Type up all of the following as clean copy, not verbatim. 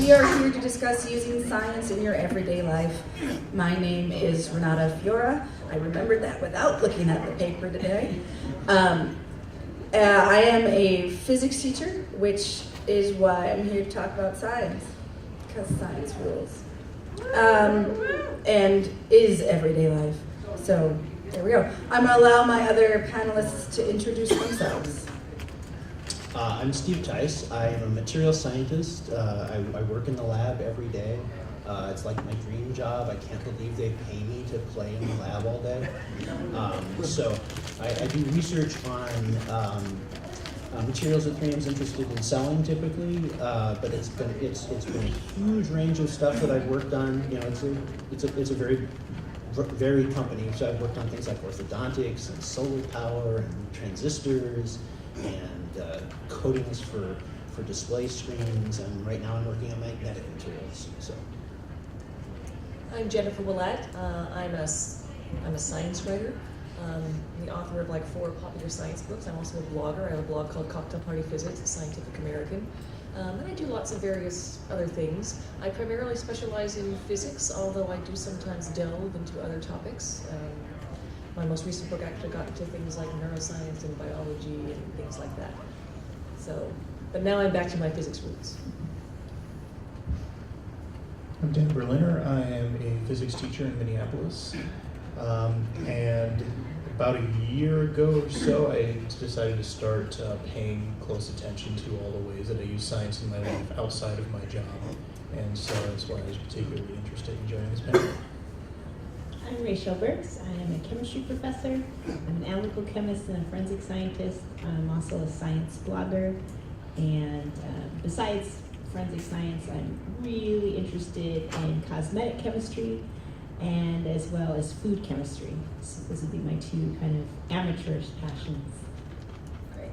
We are here to discuss using science in your everyday life. My name is Renata Fiora. I remembered that without looking at the paper today. I am a physics teacher, which is why I'm here to talk about science, because science rules. And is everyday life. So there we go. I'm going to allow my other panelists to introduce themselves. I'm Steve Tice. I am a material scientist. I work in the lab every day. It's like my dream job. I can't believe they pay me to play in the lab all day. So I do research on materials that 3M's interested in selling typically, but it's been a huge range of stuff that I've worked on. You know, it's a very varied company. So I've worked on things like orthodontics and solar power and transistors and coatings for display screens, and right now I'm working on magnetic materials. So I'm Jennifer Willett. I'm a science writer. The author of like 4 popular science books. I'm also a blogger. I have a blog called Cocktail Party Physics, Scientific American. And I do lots of various other things. I primarily specialize in physics, although I do sometimes delve into other topics. My most recent book actually got into things like neuroscience and biology and things like that. So, but now I'm back to my physics roots. I'm Dan Berliner. I am a physics teacher in Minneapolis. And about a year ago or so, I decided to start paying close attention to all the ways that I use science in my life outside of my job. And so that's why I was particularly interested in joining this panel. I'm Rachelle Berg. I am a chemistry professor. I'm an analytical chemist and a forensic scientist. I'm also a science blogger. And besides forensic science, I'm really interested in cosmetic chemistry and as well as food chemistry. So those would be my 2 kind of amateurish passions. Great.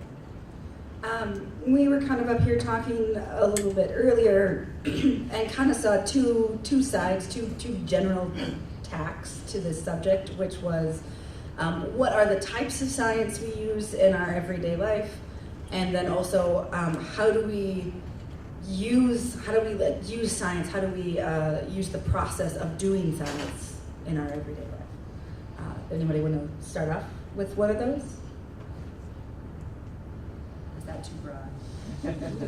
We were kind of up here talking a little bit earlier and kind of saw two sides, two general tacks to this subject, which was what are the types of science we use in our everyday life, and then also how do we use science? How do we use the process of doing science in our everyday life? Anybody want to start off with one of those? Is that too broad?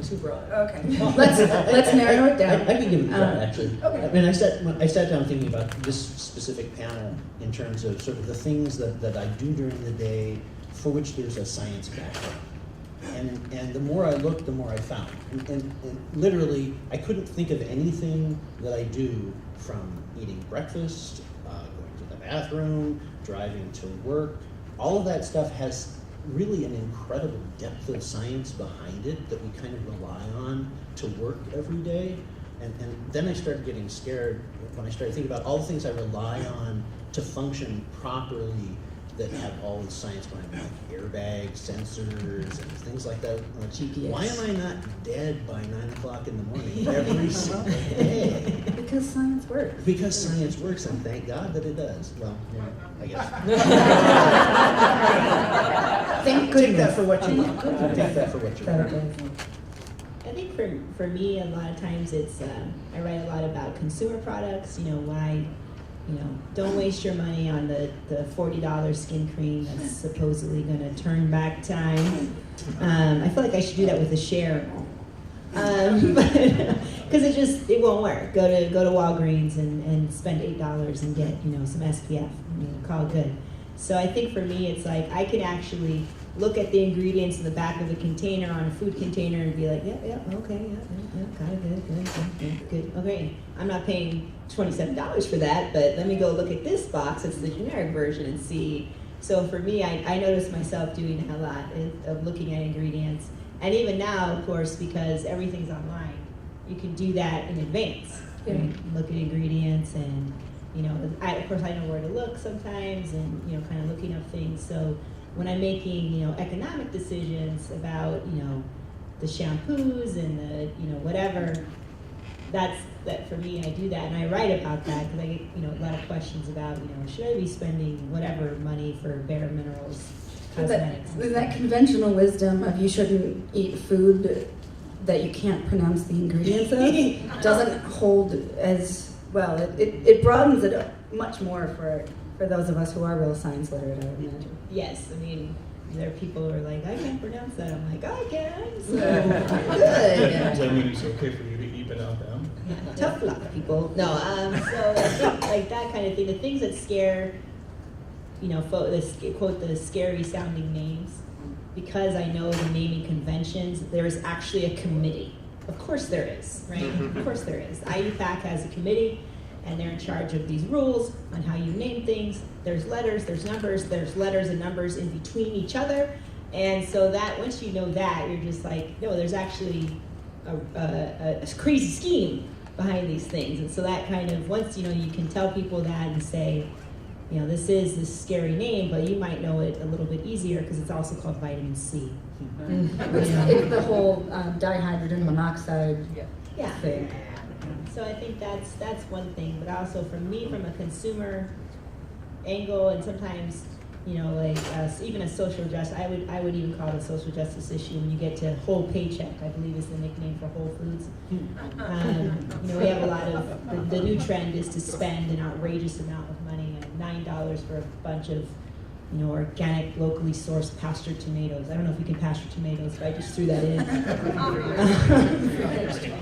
Too broad. Okay, let's narrow it down. I can give it a try, actually. Okay. I mean, I sat down thinking about this specific panel in terms of sort of the things that I do during the day for which there's a science background. And the more I looked, the more I found. And literally, I couldn't think of anything that I do, from eating breakfast, going to the bathroom, driving to work. All of that stuff has really an incredible depth of science behind it that we kind of rely on to work every day. And then I started getting scared when I started thinking about all the things I rely on to function properly that have all the science behind them, like airbags, sensors, and things like that. Like, GPS. Why am I not dead by 9 o'clock in the morning every single day? Because science works. Because science works, and thank God that it does. Well, yeah, I guess. Thank Take goodness. that for what you want. Take that for what you want. I think for me, a lot of times it's, I write a lot about consumer products, why, don't waste your money on the $40 skin cream that's supposedly going to turn back time. I feel like I should do that with a share. Because it won't work. Go to Walgreens and spend $8 and get, some SPF, call it good. So I think for me, it's like I can actually look at the ingredients in the back of a container on a food container and be like, yeah, okay, got it, good. Okay, I'm not paying $27 for that, but let me go look at this box. It's the generic version and see. So for me, I notice myself doing that a lot of looking at ingredients. And even now, of course, because everything's online, you can do that in advance. Yeah. Right? Look at ingredients and, of course I know where to look sometimes and, kind of looking up things. So when I'm making, economic decisions about, the shampoos and the, whatever, that for me, I do that and I write about that because I get, a lot of questions about, should I be spending whatever money for bare minerals, cosmetics? That conventional wisdom of you shouldn't eat food that you can't pronounce the ingredients of doesn't hold as well. It broadens it up much more for those of us who are real science literate, I would imagine. Yes, I mean, there are people who are like, I can't pronounce that. I'm like, I can. So good. Does that mean it's okay for you to eat it out now? Yeah, tough luck, people. No, so I think like that kind of thing. The things that scare, you know, quote the scary sounding names, because I know the naming conventions. There is actually a committee. Of course there is, right? Of course there is. IUPAC has a committee, and they're in charge of these rules on how you name things. There's letters, there's numbers, there's letters and numbers in between each other. And so that once you know that, you're just like, no, there's actually a crazy scheme behind these things. And so that kind of, once, you know, you can tell people that and say, you know, this is this scary name, but you might know it a little bit easier because it's also called vitamin C. It's the whole dihydrogen monoxide Yeah. thing. So I think that's one thing, but also for me, from a consumer angle, and sometimes, you know, like even a social justice, I would even call it a social justice issue when you get to whole paycheck, I believe is the nickname for Whole Foods. You know, we have a lot of, the new trend is to spend an outrageous amount of money, and $9 for a bunch of, you know, organic, locally sourced pastured tomatoes. I don't know if you can pasture tomatoes, but I just threw that in.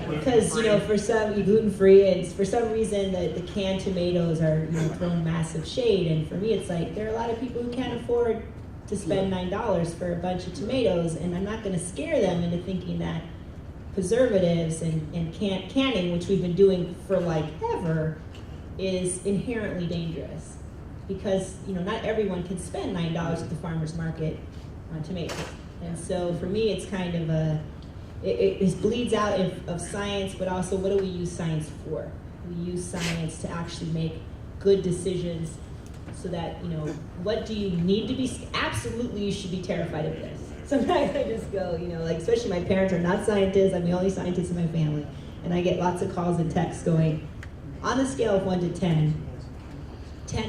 Because, you know, for some, gluten-free, and for some reason the canned tomatoes are, you know, thrown massive shade. And for me, it's like, there are a lot of people who can't afford to spend $9 for a bunch of tomatoes, and I'm not gonna scare them into thinking that preservatives and canning, which we've been doing for like ever, is inherently dangerous. Because, you know, not everyone can spend $9 at the farmer's market on tomatoes. And so for me, it's kind of it bleeds out of science, but also what do we use science for? We use science to actually make good decisions so that, you know, what do you need to be, absolutely you should be terrified of this. Sometimes I just go, you know, like, especially my parents are not scientists, I'm the only scientist in my family, and I get lots of calls and texts going, on a scale of 1 to 10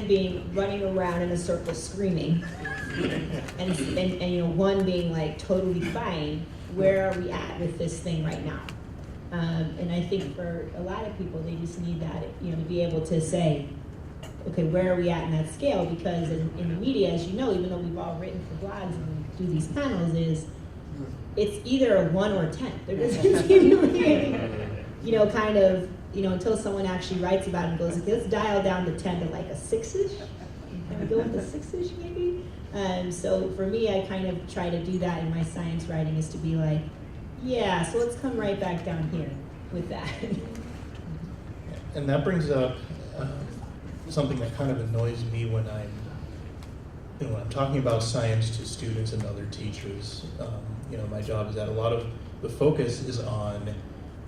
being running around in a circle screaming, and you know, 1 being like totally fine, where are we at with this thing right now? And I think for a lot of people, they just need that, you know, to be able to say, okay, where are we at in that scale? Because in the media, as you know, even though we've all written for blogs and we do these panels, it's either a 1 or a 10. There doesn't seem to be any, you know, kind of, you know, until someone actually writes about it and goes, okay, let's dial down the 10 to like a 6-ish. Can we go with the 6-ish maybe? So for me, I kind of try to do that in my science writing, is to be like, yeah, so let's come right back down here with that. And that brings up something that kind of annoys me when I'm talking about science to students and other teachers. You know, my job is that a lot of the focus is on,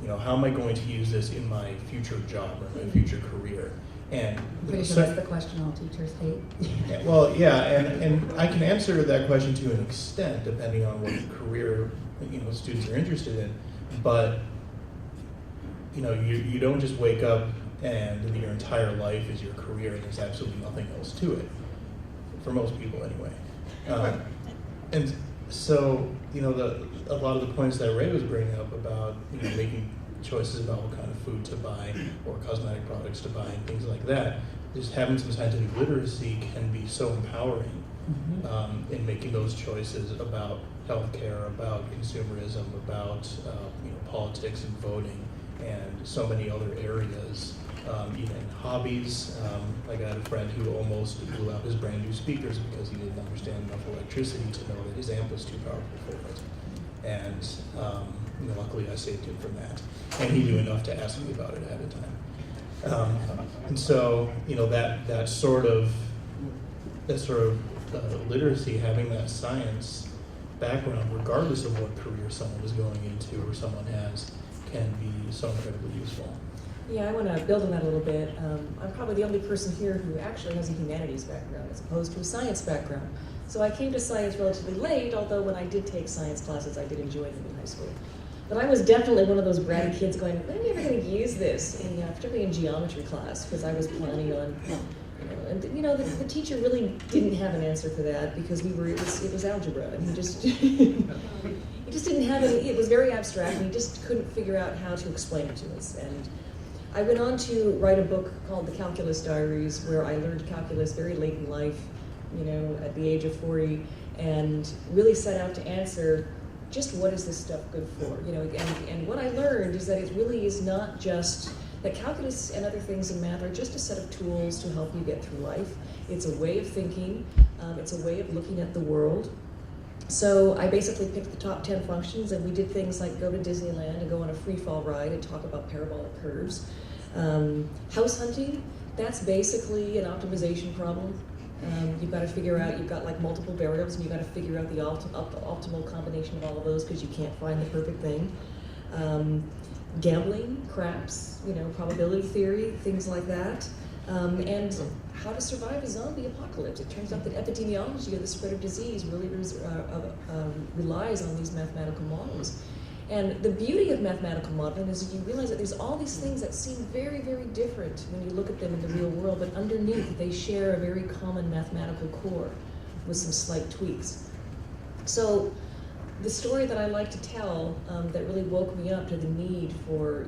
you know, how am I going to use this in my future job or my future career? And I'm pretty sure that's the question all teachers hate. Well, yeah, and I can answer that question to an extent depending on what career, you know, students are interested in. But, you know, you don't just wake up and your entire life is your career and there's absolutely nothing else to it, for most people anyway. And so, you know, a lot of the points that Ray was bringing up about, you know, making choices about what kind of food to buy or cosmetic products to buy and things like that, just having some scientific literacy can be so empowering in making those choices about healthcare, about consumerism, about you know, politics and voting, and so many other areas. Even hobbies. Like I had a friend who almost blew out his brand new speakers because he didn't understand enough electricity to know that his amp was too powerful for it. And you know, luckily I saved him from that. And he knew enough to ask me about it ahead of time. And so, you know, that sort of literacy, having that science background, regardless of what career someone is going into or someone has, can be so incredibly useful. Yeah, I want to build on that a little bit. I'm probably the only person here who actually has a humanities background as opposed to a science background. So I came to science relatively late, although when I did take science classes, I did enjoy them in high school. But I was definitely one of those bratty kids going, when are we ever going to use this, particularly in geometry class, because I was planning on, the teacher really didn't have an answer for that because it was algebra, and he just, he just didn't have any, it was very abstract, and he just couldn't figure out how to explain it to us. And I went on to write a book called The Calculus Diaries, where I learned calculus very late in life, at the age of 40, and really set out to answer just what is this stuff good for, and what I learned is that it really is not just, that calculus and other things in math are just a set of tools to help you get through life. It's a way of thinking, it's a way of looking at the world. So I basically picked the top 10 functions, and we did things like go to Disneyland and go on a free fall ride and talk about parabolic curves. House hunting, that's basically an optimization problem. You've got to figure out, you've got like multiple variables, and you've got to figure out the optimal combination of all of those, because you can't find the perfect thing. Gambling, craps, probability theory, things like that. And how to survive a zombie apocalypse. It turns out that epidemiology of the spread of disease really relies on these mathematical models. And the beauty of mathematical modeling is you realize that there's all these things that seem very, very different when you look at them in the real world, but underneath they share a very common mathematical core with some slight tweaks. So the story that I like to tell that really woke me up to the need for,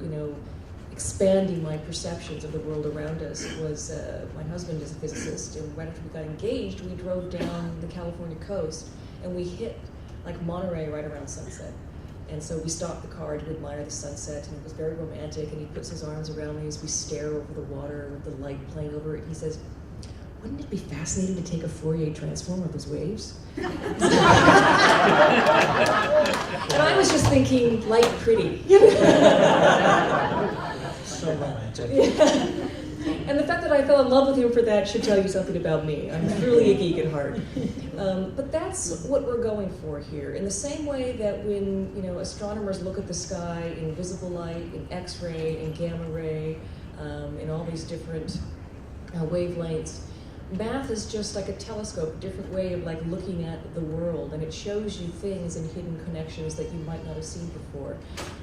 expanding my perceptions of the world around us was my husband is a physicist, and right after we got engaged, we drove down the California coast, and we hit like Monterey right around sunset. And so we stopped the car to admire the sunset, and it was very romantic, and he puts his arms around me as we stare over the water with the light playing over it. He says, "Wouldn't it be fascinating to take a Fourier transform of those waves?" And I was just thinking, light pretty. So romantic. Yeah. And the fact that I fell in love with him for that should tell you something about me. I'm truly a geek at heart. But that's what we're going for here. In the same way that when astronomers look at the sky in visible light, in X-ray, in gamma ray, in all these different wavelengths, math is just like a telescope, a different way of like looking at the world, and it shows you things and hidden connections that you might not have seen before.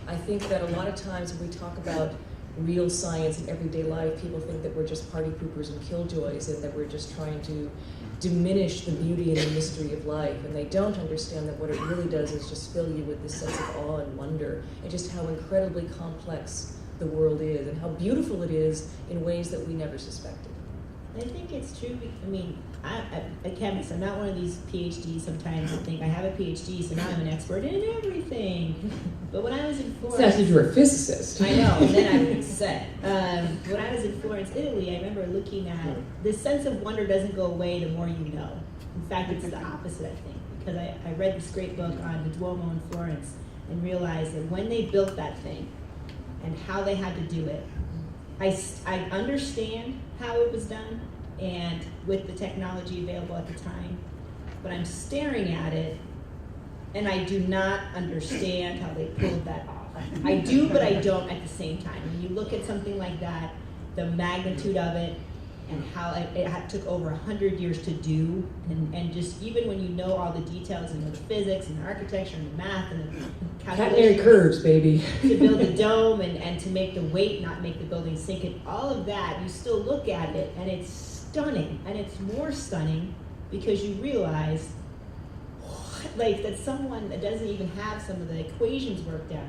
I think that a lot of times when we talk about real science in everyday life, people think that we're just party poopers and killjoys, and that we're just trying to diminish the beauty and the mystery of life, and they don't understand that what it really does is just fill you with this sense of awe and wonder, and just how incredibly complex the world is, and how beautiful it is in ways that we never suspected. I think it's true. I'm a chemist. I'm not one of these PhDs. Sometimes I think I have a PhD, so now I'm an expert in everything. But when I was in Florence, It's as if you're a physicist. I know, and then I'm upset. When I was in Florence, Italy, I remember looking at this sense of wonder doesn't go away the more you know. In fact, it's the opposite, I think, because I read this great book on the Duomo in Florence and realized that when they built that thing and how they had to do it, I understand how it was done and with the technology available at the time, but I'm staring at it and I do not understand how they pulled that off. I do, but I don't at the same time. When you look at something like that, the magnitude of it and how it took over 100 years to do, and just even when you know all the details and the physics and the architecture and the math and the calculations, curves, baby. to build a dome and to make the weight not make the building sink, and all of that, you still look at it and it's stunning, and it's more stunning because you realize that someone that doesn't even have some of the equations worked out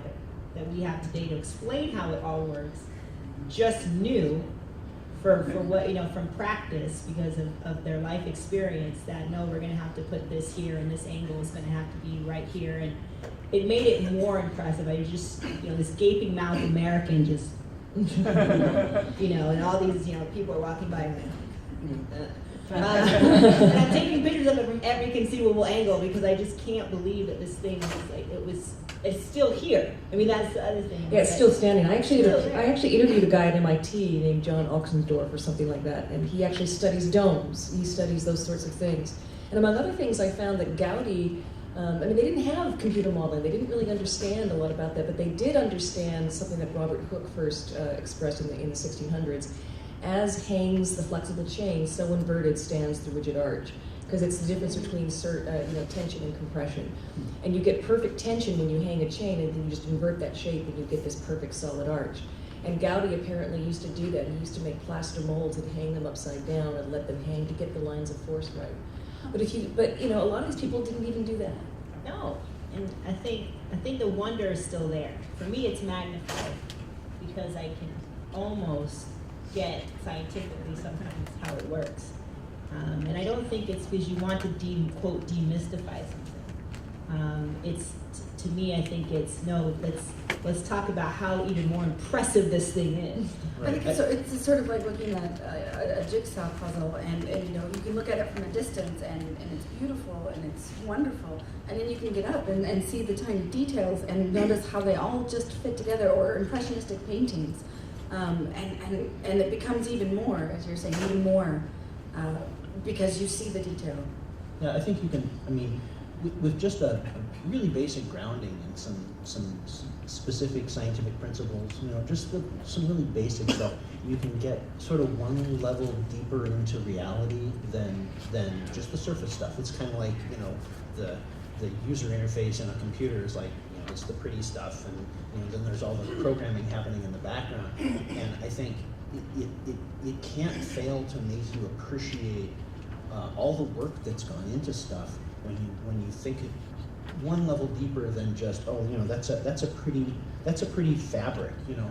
that we have today to explain how it all works just knew for what, from practice, because of their life experience, that no, we're going to have to put this here and this angle is going to have to be right here, and it made it more impressive. I just, this gaping mouth American just, and all these, people are walking by and I'm taking pictures of it from every conceivable angle because I just can't believe that this thing is it's still here. I mean, that's the other thing. Yeah, it's still standing. I actually interviewed a guy at MIT named John Oxendorf or something like that, and he actually studies domes. He studies those sorts of things. And among other things, I found that Gaudi, they didn't have computer modeling. They didn't really understand a lot about that, but they did understand something that Robert Hooke first expressed in the 1600s. As hangs the flexible chain, so inverted stands the rigid arch. Because it's the difference between tension and compression. And you get perfect tension when you hang a chain, and then you just invert that shape and you get this perfect solid arch. And Gaudi apparently used to do that. He used to make plaster molds and hang them upside down and let them hang to get the lines of force right. But a lot of these people didn't even do that. No. And I think the wonder is still there. For me, it's magnified because I can almost get scientifically sometimes how it works. And I don't think it's because you want to quote demystify something. To me, I think it's no. Let's talk about how even more impressive this thing is. I think it's sort of like looking at a jigsaw puzzle, and you know, you can look at it from a distance, and it's beautiful and it's wonderful, and then you can get up and see the tiny details and notice how they all just fit together, or impressionistic paintings, and it becomes even more, as you're saying, even more, because you see the detail. Yeah, I think you can, I mean, with just a really basic grounding in some specific scientific principles, you know, just with some really basic stuff, you can get sort of one level deeper into reality than just the surface stuff. It's kind of like, you know, the user interface in a computer is like, you know, it's the pretty stuff, and you know, then there's all the programming happening in the background. And I think it can't fail to make you appreciate all the work that's gone into stuff when you think it one level deeper than just, oh, you know, that's a pretty fabric, you know,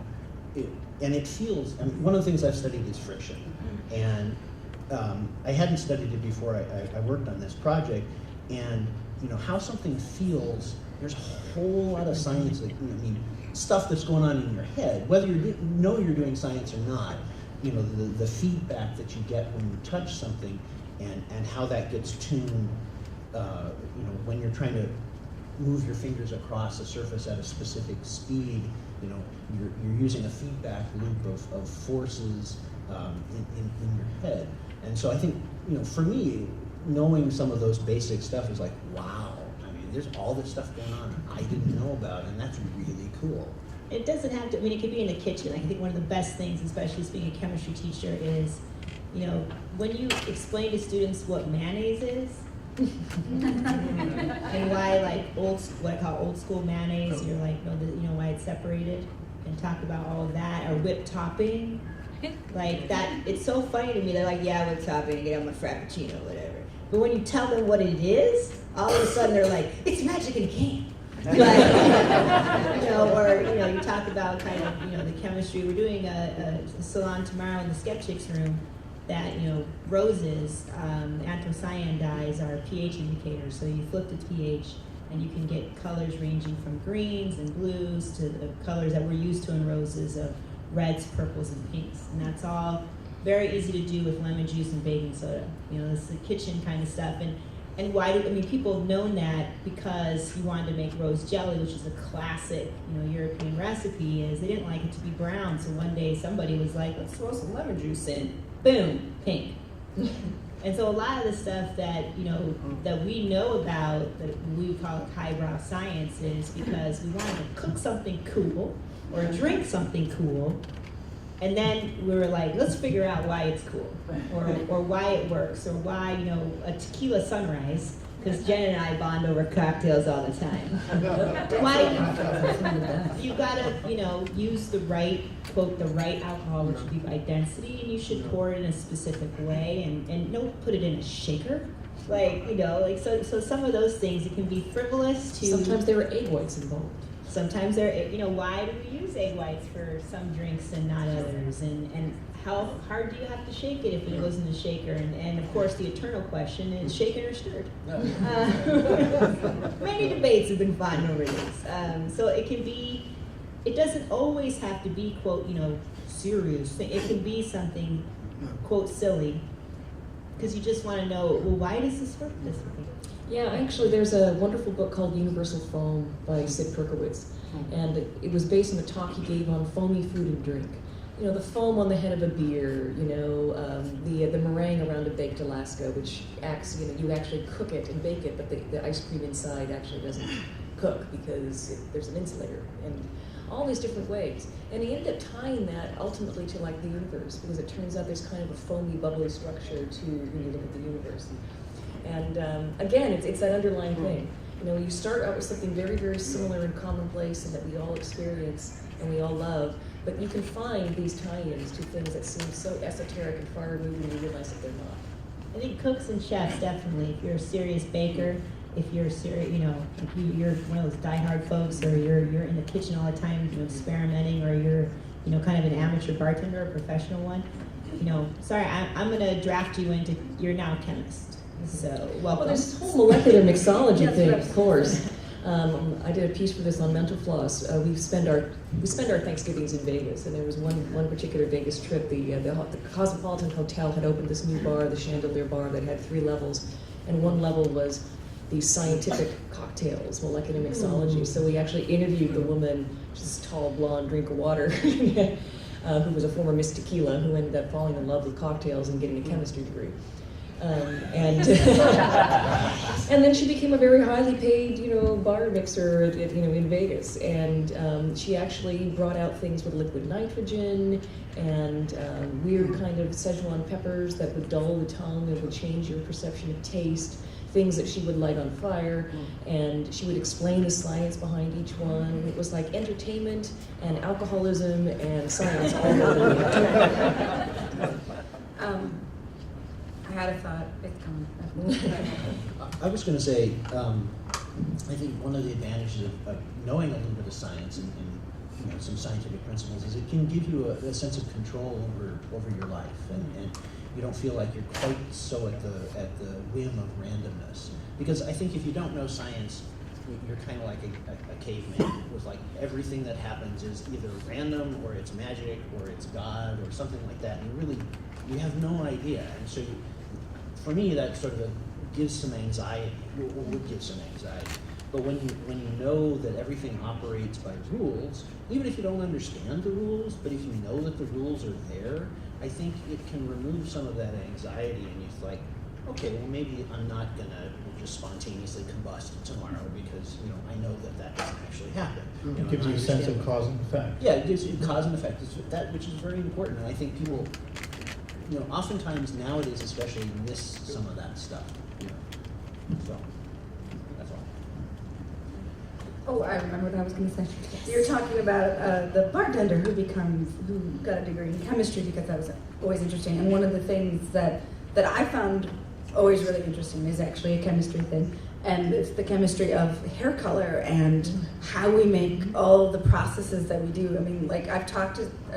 and it feels. I mean, one of the things I've studied is friction, and I hadn't studied it before I worked on this project, and you know how something feels. There's a whole lot of science that, I mean, stuff that's going on in your head, whether you know you're doing science or not. You know, the feedback that you get when you touch something, and how that gets tuned. You know, when you're trying to move your fingers across a surface at a specific speed, you know, you're using a feedback loop of forces in your head. And so I think, you know, for me, knowing some of those basic stuff is like, wow. I mean, there's all this stuff going on I didn't know about, and that's really cool. It doesn't have to, I mean, it could be in the kitchen. I think one of the best things, especially being a chemistry teacher, is, you know, when you explain to students what mayonnaise is, and why, like, what I call old school mayonnaise, you're like, no, you know, why it's separated, and talk about all of that, or whipped topping, like that. It's so funny to me. They're like, yeah, whipped topping, get on my frappuccino, whatever. But when you tell them what it is, all of a sudden they're like, it's magic in a can. Like, you know, or you know, you talk about kind of, you know, the chemistry. We're doing a salon tomorrow in the skeptics room. That, you know, roses, anthocyan dyes are pH indicators. So you flip the pH and you can get colors ranging from greens and blues to the colors that we're used to in roses of reds, purples, and pinks. And that's all very easy to do with lemon juice and baking soda. You know, it's the kitchen kind of stuff. And why do, I mean, people have known that because you wanted to make rose jelly, which is a classic, you know, European recipe, is they didn't like it to be brown. So one day somebody was like, let's throw some lemon juice in. Boom, pink. And so a lot of the stuff that, you know, that we know about, that we call it highbrow science, is because we wanted to cook something cool or drink something cool, and then we were like, let's figure out why it's cool, or why it works, or why, you know, a tequila sunrise, because Jen and I bond over cocktails all the time. Why? You gotta, you know, use the right, quote, the right alcohol, which would be by density, and you should pour it in a specific way, and don't put it in a shaker. Like, you know, like, so some of those things, it can be frivolous to... Sometimes there are egg whites involved. Sometimes you know, why do we use egg whites for some drinks and not others? And how hard do you have to shake it if it goes in the shaker? And of course, the eternal question is shaken or stirred? Many debates have been fought over this. So it can be, it doesn't always have to be, quote, you know, serious. It can be something, quote, silly, because you just want to know, well, why does this work this way? Yeah, actually, there's a wonderful book called Universal Foam by Sid Perkowitz, and it was based on the talk he gave on foamy food and drink. You know, the foam on the head of a beer, you know, the meringue around a baked Alaska, which acts, you know, you actually cook it and bake it, but the ice cream inside actually doesn't cook because there's an insulator, and all these different ways. And he ended up tying that ultimately to, like, the universe, because it turns out there's kind of a foamy, bubbly structure to when you look at the universe. And again, it's that underlying thing. You know, you start out with something very, very similar and commonplace and that we all experience and we all love, but you can find these tie-ins to things that seem so esoteric and far removed, and you realize that they're not. I think cooks and chefs, definitely. If you're a serious baker, if you're serious, you know, if you're one of those diehard folks, or you're in the kitchen all the time, you know, experimenting, or you're, you know, kind of an amateur bartender, a professional one, you know, sorry, I'm gonna draft you into, you're now a chemist. So welcome. Well, there's this whole molecular mixology Yes, thing, yes. of course. I did a piece for this on mental floss. We spend our Thanksgivings in Vegas, and there was one particular Vegas trip. The Cosmopolitan Hotel had opened this new bar, the Chandelier Bar, that had 3 levels, and one level was these scientific cocktails, molecular mixology. So we actually interviewed the woman, she's a tall blonde drink of water, who was a former Miss Tequila, who ended up falling in love with cocktails and getting a chemistry degree. And and then she became a very highly paid, you know, bar mixer, you know, in Vegas. And she actually brought out things with liquid nitrogen and weird kind of Szechuan peppers that would dull the tongue and would change your perception of taste. Things that she would light on fire, and she would explain the science behind each one. It was like entertainment and alcoholism and science all rolled into I had a thought. It's coming. I was going to say, I think one of the advantages of knowing a little bit of science and you know, some scientific principles is it can give you a sense of control over your life, and you don't feel like you're quite so at the whim of randomness. Because I think if you don't know science, you're kind of like a caveman with like everything that happens is either random or it's magic or it's God or something like that. And you have no idea. And so for me, that sort of gives some anxiety, or would give some anxiety. But when you know that everything operates by rules, even if you don't understand the rules, but if you know that the rules are there, I think it can remove some of that anxiety, and you're like, okay, well maybe I'm not gonna just spontaneously combust tomorrow because you know I know that doesn't actually happen. You know, It gives you a sense of understand- cause and effect. Yeah, it gives you cause and effect. It's that which is very important, and I think people, you know, oftentimes nowadays especially miss some of that stuff. You know, so that's all. Oh, I remember what I was going to say. You're talking about the bartender who got a degree in chemistry, because that was always interesting. And one of the things that I found always really interesting is actually a chemistry thing, and it's the chemistry of hair color and how we make all the processes that we do. I mean, like I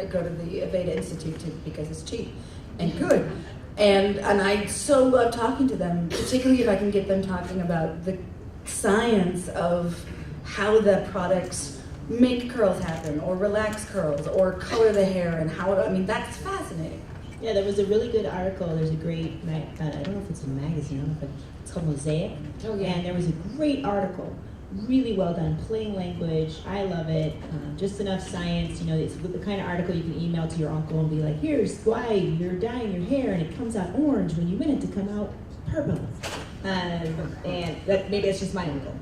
go to the Aveda Institute because it's cheap and good. And I so love talking to them, particularly if I can get them talking about the science of how the products make curls happen, or relax curls, or color the hair, and how, I mean, that's fascinating. Yeah, there was a really good article. There's a great, I don't know if it's a magazine, but it's called Mosaic. Oh, yeah. And there was a great article, really well done, plain language. I love it. Just enough science. You know, it's the kind of article you can email to your uncle and be like, here's why you're dyeing your hair and it comes out orange when you want it to come out purple. And that, maybe it's just my uncle.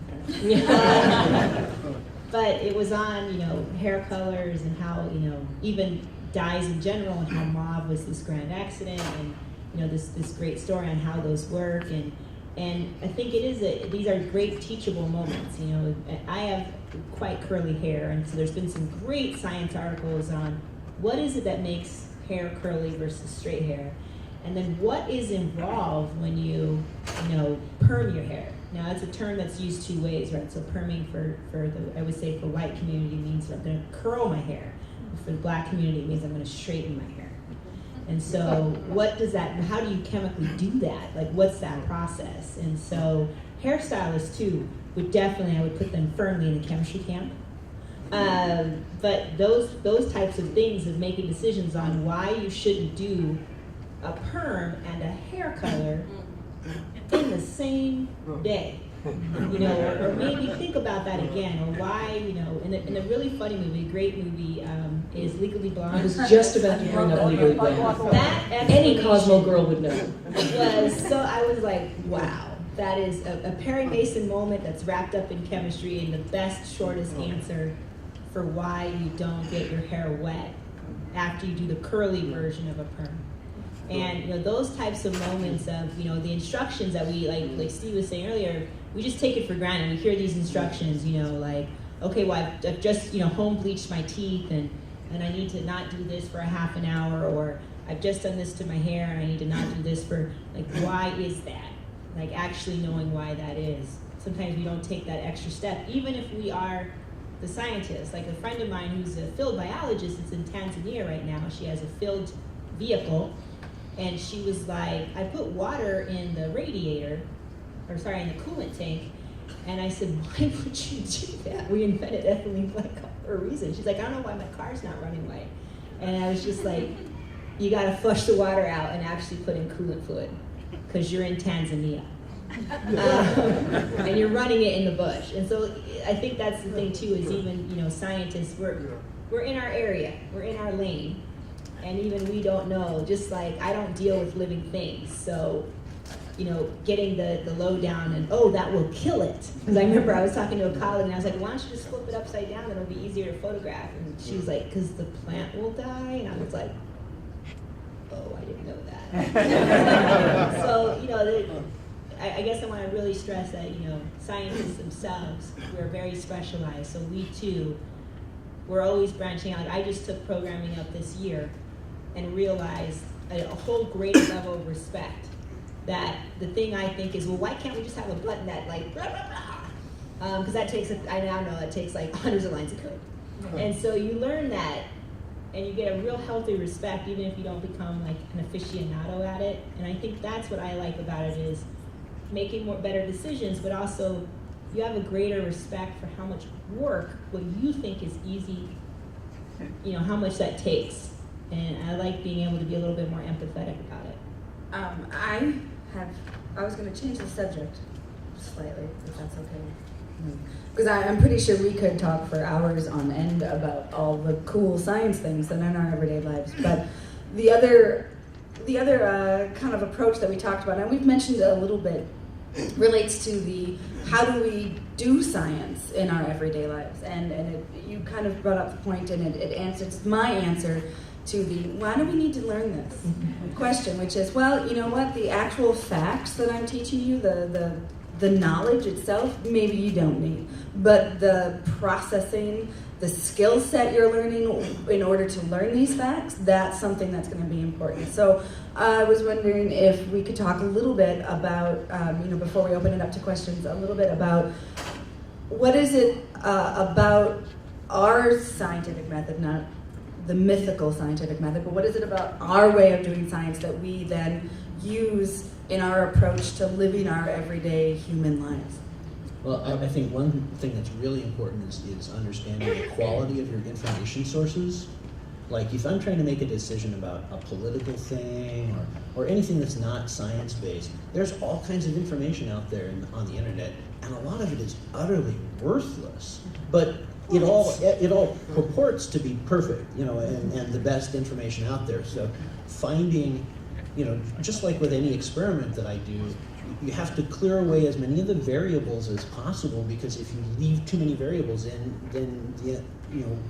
But it was on, you know, hair colors and how, you know, even dyes in general, and how mauve was this grand accident, and you know, this great story on how those work, and I think these are great teachable moments. You know, I have quite curly hair, and so there's been some great science articles on what is it that makes hair curly versus straight hair, and then what is involved when you know, perm your hair. Now, it's a term that's used 2 ways, right? So perming for the, I would say for white community means I'm going to curl my hair. For the black community, it means I'm going to straighten my hair. And so what does that, how do you chemically do that? Like, what's that process? And so hairstylists too would definitely, I would put them firmly in the chemistry camp. But those types of things of making decisions on why you shouldn't do a perm and a hair color in the same day, you know, or maybe think about that again, or why, you know, in a really funny movie, great movie, is Legally Blonde. I was just about to bring up Legally Blonde. That Any Cosmo girl would know. so I was like, wow, that is a Perry Mason moment that's wrapped up in chemistry, and the best, shortest answer for why you don't get your hair wet after you do the curly version of a perm. And you know, those types of moments of, you know, the instructions that we, like Steve was saying earlier, we just take it for granted. We hear these instructions, you know, like, okay, well, I've just, you know, home bleached my teeth, and I need to not do this for a half an hour, or I've just done this to my hair and I need to not do this for, like, why is that? Like, actually knowing why that is. sometimes we don't take that extra step, even if we are the scientists. Like a friend of mine who's a field biologist is in Tanzania right now. She has a field vehicle, and she was like, I put water in the radiator, in the coolant tank, and I said, why would you do that? We invented ethylene glycol for a reason. She's like, I don't know why my car's not running right. And I was just like, you gotta flush the water out and actually put in coolant fluid, because you're in Tanzania. And you're running it in the bush. And so I think that's the thing too, is even, scientists, we're in our area, we're in our lane, and even we don't know, just like I don't deal with living things. So, getting the lowdown and, that will kill it. Because I remember I was talking to a colleague and I was like, why don't you just flip it upside down and it'll be easier to photograph? And she was like, because the plant will die? And I was like, oh, I didn't know that. So, I guess I want to really stress that, scientists themselves, we're very specialized. So we too, we're always branching out. I just took programming up this year and realized a whole greater level of respect. That the thing I think is, well, why can't we just have a button that like, blah, blah, blah? Because that takes, I now know it takes like hundreds of lines of code. And so you learn that, and you get a real healthy respect, even if you don't become like an aficionado at it. And I think that's what I like about it, is making better decisions, but also you have a greater respect for how much work, what you think is easy, how much that takes. And I like being able to be a little bit more empathetic about it. I was going to change the subject slightly, if that's okay. Because I'm pretty sure we could talk for hours on end about all the cool science things that are in our everyday lives. But the other kind of approach that we talked about, and we've mentioned a little bit, relates to the how do we do science in our everyday lives. And you kind of brought up the point, and it answers my answer to the why do we need to learn this question, which is, well, you know what, the actual facts that I'm teaching you, the knowledge itself, maybe you don't need, but the processing, the skill set you're learning in order to learn these facts, that's something that's going to be important. So I was wondering if we could talk a little bit about, before we open it up to questions, a little bit about what is it about our scientific method, not the mythical scientific method, but what is it about our way of doing science that we then use in our approach to living our everyday human lives? Well, I think one thing that's really important is understanding the quality of your information sources. Like if I'm trying to make a decision about a political thing or anything that's not science-based, there's all kinds of information out there on the internet, and a lot of it is utterly worthless. But it all purports to be perfect, and the best information out there. So finding, just like with any experiment that I do, you have to clear away as many of the variables as possible, because if you leave too many variables in, then if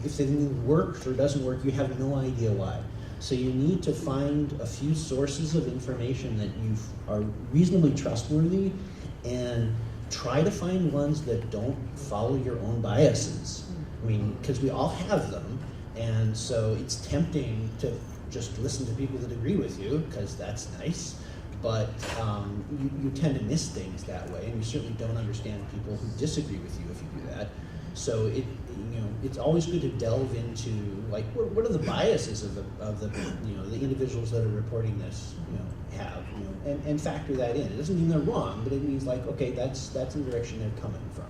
the thing works or doesn't work, you have no idea why. So you need to find a few sources of information that you are reasonably trustworthy, and try to find ones that don't follow your own biases. I mean, because we all have them, and so it's tempting to just listen to people that agree with you, because that's nice, but you tend to miss things that way, and you certainly don't understand people who disagree with you if you do that. So it's always good to delve into, like, what are the biases of the individuals that are reporting this have, and factor that in. It doesn't mean they're wrong, but it means, like, okay, that's the direction they're coming from.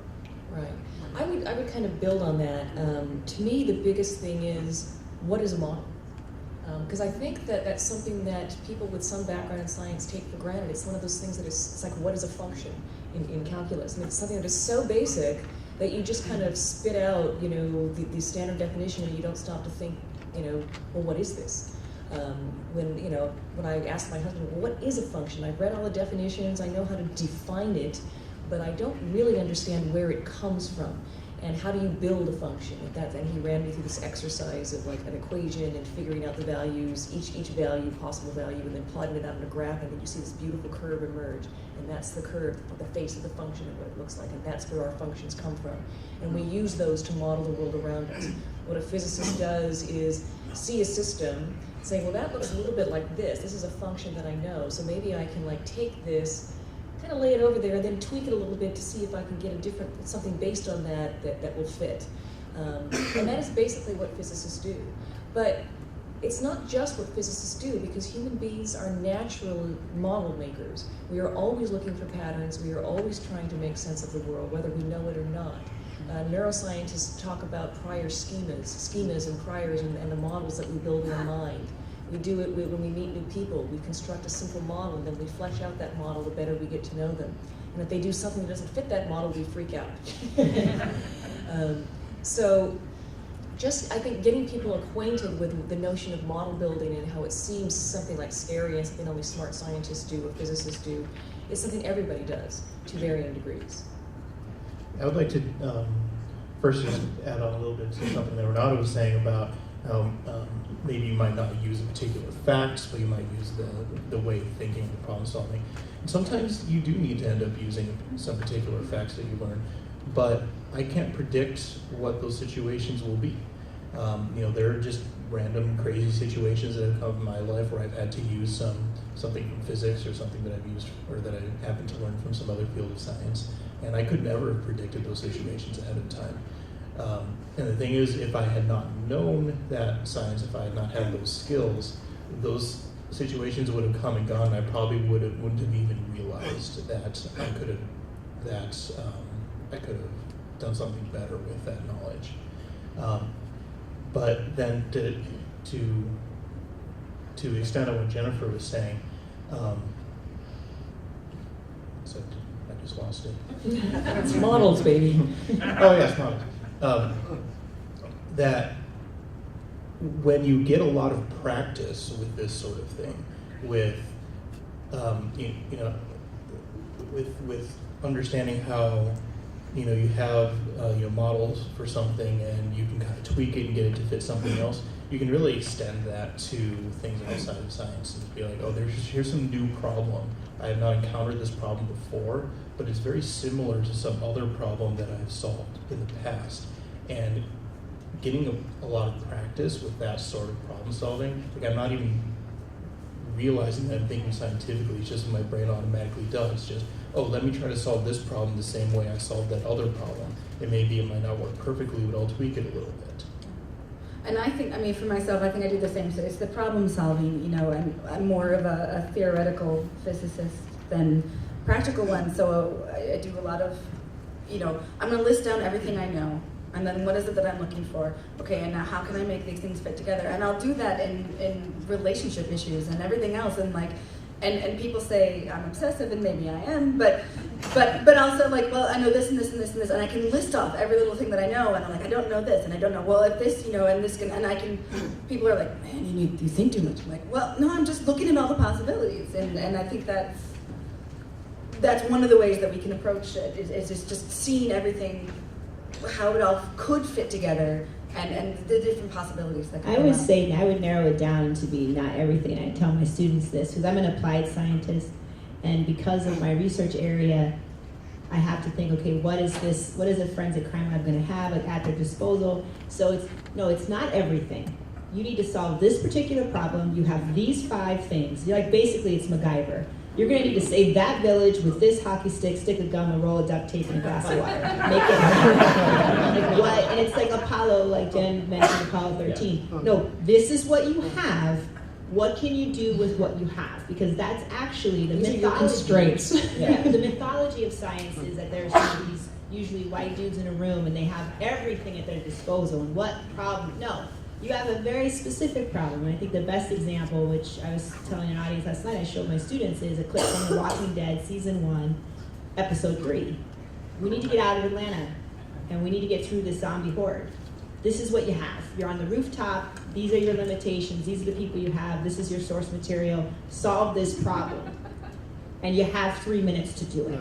Right. I would kind of build on that. To me, the biggest thing is, what is a model? Because I think that that's something that people with some background in science take for granted. It's one of those things that it's like, what is a function in calculus? And it's something that is so basic that you just kind of spit out, the standard definition, and you don't stop to think, well, what is this? When I asked my husband, well, what is a function? I've read all the definitions, I know how to define it, but I don't really understand where it comes from. And how do you build a function? And he ran me through this exercise of like an equation and figuring out the values, each value, possible value, and then plotting it out in a graph, and then you see this beautiful curve emerge. And that's the curve, the face of the function and what it looks like, and that's where our functions come from. And we use those to model the world around us. What a physicist does is see a system, say, well, that looks a little bit like this. This is a function that I know, so maybe I can like take this, kind of lay it over there and then tweak it a little bit to see if I can get something based on that will fit. And that is basically what physicists do. But it's not just what physicists do, because human beings are natural model makers. We are always looking for patterns. We are always trying to make sense of the world, whether we know it or not. Neuroscientists talk about prior schemas and priors and the models that we build in our mind. We do it when we meet new people. We construct a simple model, and then we flesh out that model the better we get to know them. And if they do something that doesn't fit that model, we freak out. So just, I think, getting people acquainted with the notion of model building and how it seems something like scary and something only smart scientists do or physicists do, is something everybody does to varying degrees. I would like to first just add on a little bit to something that Renato was saying about how maybe you might not use a particular fact, but you might use the way of thinking and problem solving. And sometimes you do need to end up using some particular facts that you learn, but I can't predict what those situations will be. There are just random crazy situations that have come in my life where I've had to use something from physics or something that I've used or that I happen to learn from some other field of science. And I could never have predicted those situations ahead of time. And the thing is, if I had not known that science, if I had not had those skills, those situations would have come and gone. I probably wouldn't have even realized that I could have done something better with that knowledge. But then to extend on what Jennifer was saying, so I just lost it. It's models, baby. Oh yes, models. That when you get a lot of practice with this sort of thing, with with understanding how you have models for something and you can kind of tweak it and get it to fit something else, you can really extend that to things outside of science and be like, oh, here's some new problem. I have not encountered this problem before, but it's very similar to some other problem that I've solved in the past. And getting a lot of practice with that sort of problem solving, like I'm not even realizing that I'm thinking scientifically, it's just my brain automatically does. Just, oh, let me try to solve this problem the same way I solved that other problem. It might not work perfectly, but I'll tweak it a little bit. And I think, for myself, I think I do the same. So it's the problem solving, I'm more of a theoretical physicist than practical one. So I do a lot of, I'm going to list down everything I know. And then what is it that I'm looking for? Okay, and now how can I make these things fit together? And I'll do that in relationship issues and everything else. And people say I'm obsessive, and maybe I am, but also well, I know this and this and this and this, and I can list off every little thing that I know, and I'm like, I don't know this, and I don't know, well, if this, and this can, and I can, people are like, man, you think too much. I'm like, well, no, I'm just looking at all the possibilities, and I think that's one of the ways that we can approach it, is just seeing everything, how it all could fit together, and the different possibilities that can I come would out. say I would narrow it down to be not everything. I tell my students this because I'm an applied scientist, and because of my research area, I have to think, okay, what is a forensic crime lab going to have at their disposal? So it's not everything. You need to solve this particular problem. You have these 5 things. Basically it's MacGyver. You're going to need to save that village with this hockey stick of gum, a roll of duct tape, and a glass of water. Make it happen. What? And it's like Apollo, like Jen mentioned, Apollo 13. No, this is what you have. What can you do with what you have? Because that's actually the mythology. Constraints. Yeah, the mythology of science is that there's these usually white dudes in a room and they have everything at their disposal. And what problem? No. You have a very specific problem. And I think the best example, which I was telling an audience last night, I showed my students, is a clip from The Walking Dead, Season 1, Episode 3. We need to get out of Atlanta, and we need to get through this zombie horde. This is what you have. You're on the rooftop. These are your limitations. These are the people you have. This is your source material. Solve this problem. And you have 3 minutes to do it.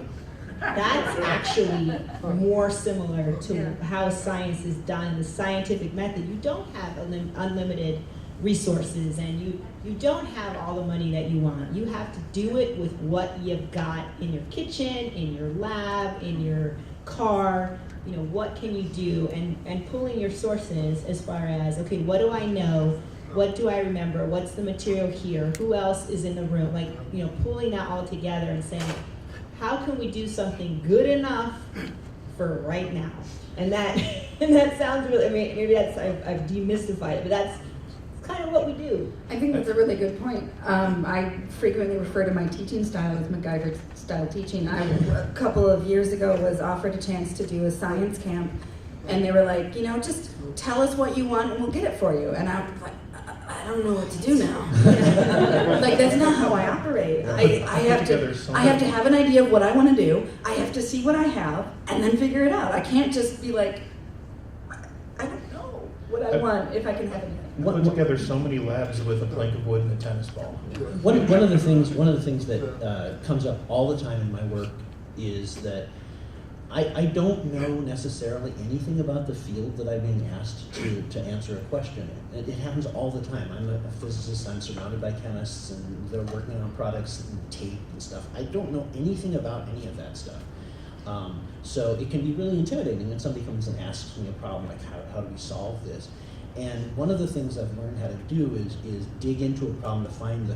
That's actually more similar to how science is done, the scientific method. You don't have unlimited resources, and you don't have all the money that you want. You have to do it with what you've got in your kitchen, in your lab, in your car. What can you do? And pulling your sources as far as, okay, what do I know? What do I remember? What's the material here? Who else is in the room? Pulling that all together and saying, how can we do something good enough for right now? And that sounds really, I mean, maybe I've demystified it, but that's kind of what we do. I think that's a really good point. I frequently refer to my teaching style as MacGyver style teaching. A couple of years ago was offered a chance to do a science camp, and they were like, just tell us what you want and we'll get it for you. And I was like, I don't know what to do now. Like, that's not how I operate. I have to have an idea of what I want to do. I have to see what I have and then figure it out. I can't just be like, I don't know what I want if I can have anything. Put together so many labs with a plank of wood and a tennis ball. One of the things that comes up all the time in my work is that I don't know necessarily anything about the field that I'm being asked to answer a question in. It happens all the time. I'm a physicist, I'm surrounded by chemists, and they're working on products and tape and stuff. I don't know anything about any of that stuff. So it can be really intimidating when somebody comes and asks me a problem, like how do we solve this? And one of the things I've learned how to do is dig into a problem to find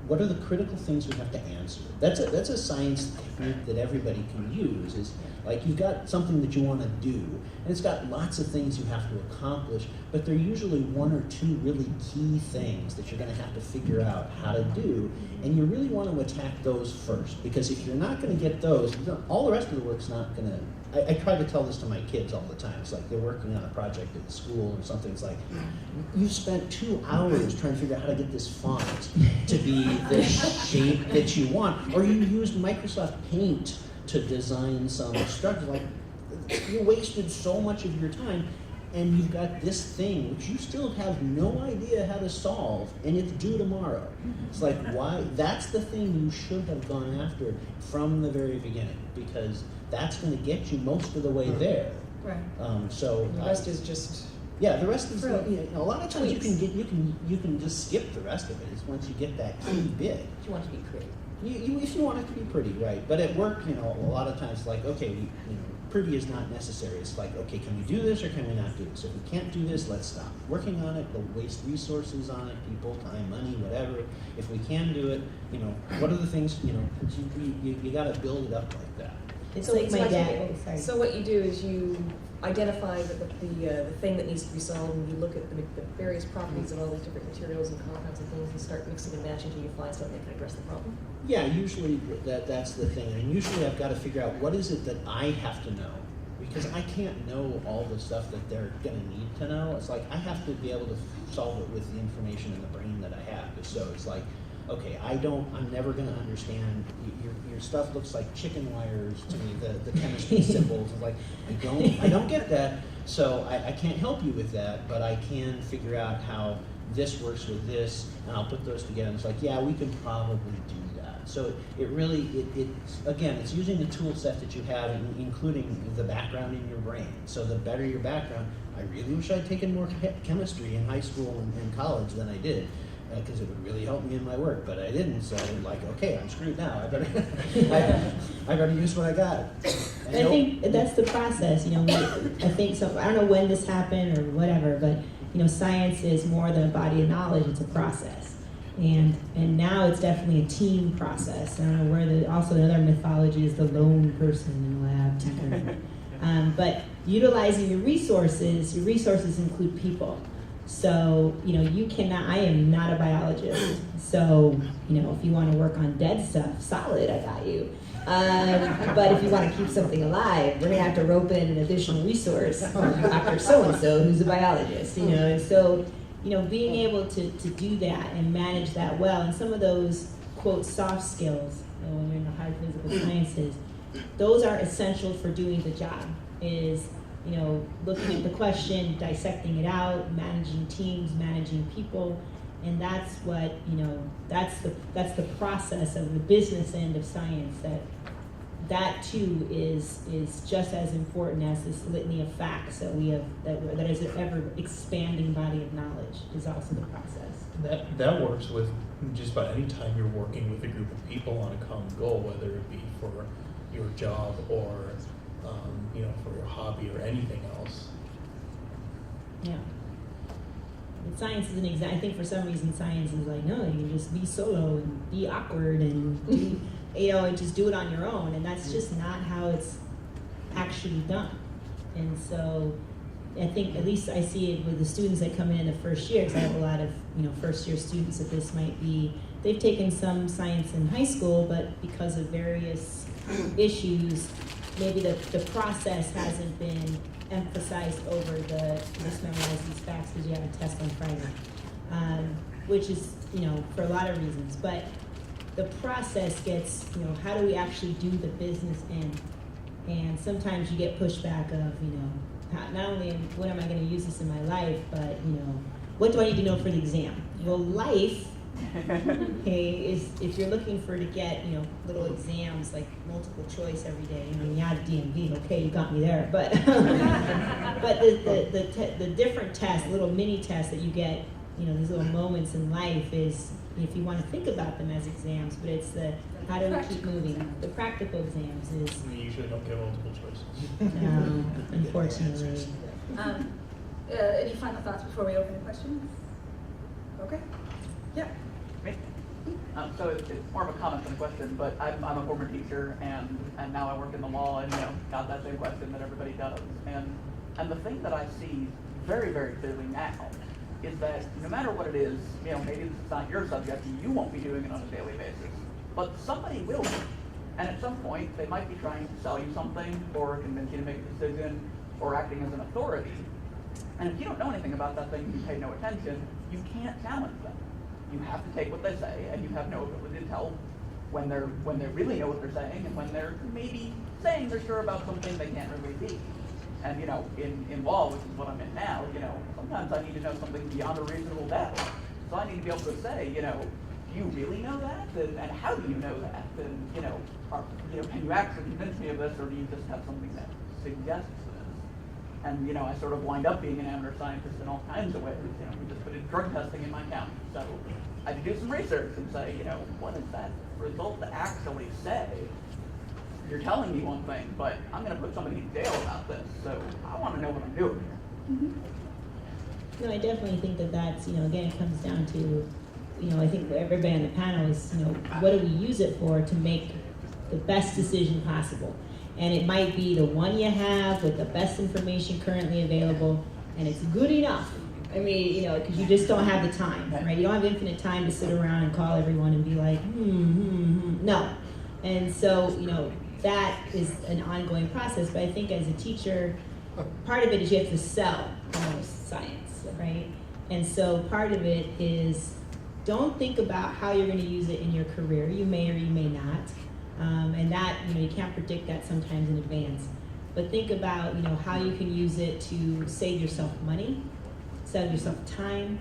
what are the critical things we have to answer. That's a science technique that everybody can use. Is like, you've got something that you want to do, and it's got lots of things you have to accomplish, but there are usually one or two really key things that you're going to have to figure out how to do, and you really want to attack those first, because if you're not going to get those, all the rest of the work's not going to. I try to tell this to my kids all the time. It's like they're working on a project at the school or something. It's like, you spent 2 hours trying to figure out how to get this font to be the shape that you want, or you used Microsoft Paint to design some structure. Like, you wasted so much of your time, and you've got this thing which you still have no idea how to solve, and it's due tomorrow. It's like, why? That's the thing you should have gone after from the very beginning, because that's going to get you most of the way there. Right. The rest is just. Yeah, the rest is Right. a lot of times you can just skip the rest of it. It's once you get that key bit. You want to be pretty. If you want it to be pretty, right? But at work, a lot of times, like, okay, pretty is not necessary. It's like, okay, can we do this or can we not do this? If we can't do this, let's stop working on it. We'll waste resources on it, people, time, money, whatever. If we can do it, what are the things? You got to build it up like that. It's So like it's my like dad. you- Sorry. So what you do is you identify the thing that needs to be solved, and you look at the various properties of all these different materials and compounds and things, and start mixing and matching until you find something that can address the problem. Yeah, usually that's the thing. And usually I've got to figure out what is it that I have to know, because I can't know all the stuff that they're going to need to know. It's like I have to be able to solve it with the information in the brain that I have. So it's like, okay, I'm never going to understand. Your stuff looks like chicken wires to me, the chemistry symbols. It's like, I don't get that. So I can't help you with that, but I can figure out how this works with this, and I'll put those together. It's like, yeah, we can probably do that. So it's using the tool set that you have, including the background in your brain. So the better your background, I really wish I'd taken more chemistry in high school and college than I did, because it would really help me in my work, but I didn't. So I'm like, okay, I'm screwed now. I better use what I got. And I think that's the process. I think so. I don't know when this happened or whatever, but science is more than a body of knowledge. It's a process, and now it's definitely a team process. I don't know where also another mythology is the lone person in the lab. But utilizing your resources include people. So, you cannot, I am not a biologist. So, if you want to work on dead stuff, solid, I got you. But if you want to keep something alive, we're going to have to rope in an additional resource, Dr. So-and-so, who's a biologist, And so, being able to do that and manage that well, and some of those, quote, soft skills, when you're in the hard physical sciences, those are essential for doing the job, is looking at the question, dissecting it out, managing teams, managing people, and that's what that's the process of the business end of science. That too is just as important as this litany of facts that we have that is an ever expanding body of knowledge is also the process. That works with just about any time you're working with a group of people on a common goal, whether it be for your job or for your hobby or anything else. Yeah. But science is an example. I think for some reason science is like, no, you can just be solo and be awkward and and just do it on your own, and that's just not how it's actually done. And so I think, at least I see it with the students that come in the first year, because I have a lot of, first year students that this might be, they've taken some science in high school, but because of various issues, maybe the process hasn't been emphasized over the just memorize these facts because you have a test on Friday, which is, for a lot of reasons. But the process gets, how do we actually do the business in? And sometimes you get pushback of, not only what am I going to use this in my life, but, what do I need to know for the exam? Well, life, okay, is if you're looking to get, little exams like multiple choice every day. Yeah, DMV, okay, you got me there. But but the different tests, little mini tests that you get, these little moments in life is, if you want to think about them as exams, but it's the how do we keep moving? The practical exams is. We usually don't get multiple choice. No, unfortunately. Any final thoughts before we open the questions? Okay. Yeah. Me? So it's more of a comment than a question, but I'm a former teacher, and now I work in the law, and got that same question that everybody does. And the thing that I see very, very clearly now is that no matter what it is, maybe this is not your subject, you won't be doing it on a daily basis, but somebody will be. And at some point, they might be trying to sell you something, or convince you to make a decision, or acting as an authority. And if you don't know anything about that thing, you pay no attention, you can't challenge them. You have to take what they say, and you have no ability to tell when they really know what they're saying, and when they're maybe saying they're sure about something they can't really be. And in law, which is what I'm in now, sometimes I need to know something beyond a reasonable doubt. So I need to be able to say, do you really know that? And how do you know that? And can you actually convince me of this, or do you just have something that suggests this? And I sort of wind up being an amateur scientist in all kinds of ways. We just put in drug testing in my county, so I had to do some research and say, what does that result actually say? You're telling me one thing, but I'm going to put somebody in jail about this, so I want to know what I'm doing here. Mm-hmm. No, I definitely think that's, again, it comes down to, I think everybody on the panel is, what do we use it for to make the best decision possible? And it might be the one you have with the best information currently available, and it's good enough. I mean, because you just don't have the time, right? You don't have infinite time to sit around and call everyone and be like, no. And so, that is an ongoing process. But I think as a teacher, part of it is you have to sell almost science, right? And so part of it is don't think about how you're going to use it in your career. You may or you may not. And that, you can't predict that sometimes in advance. But think about, how you can use it to save yourself money, save yourself time,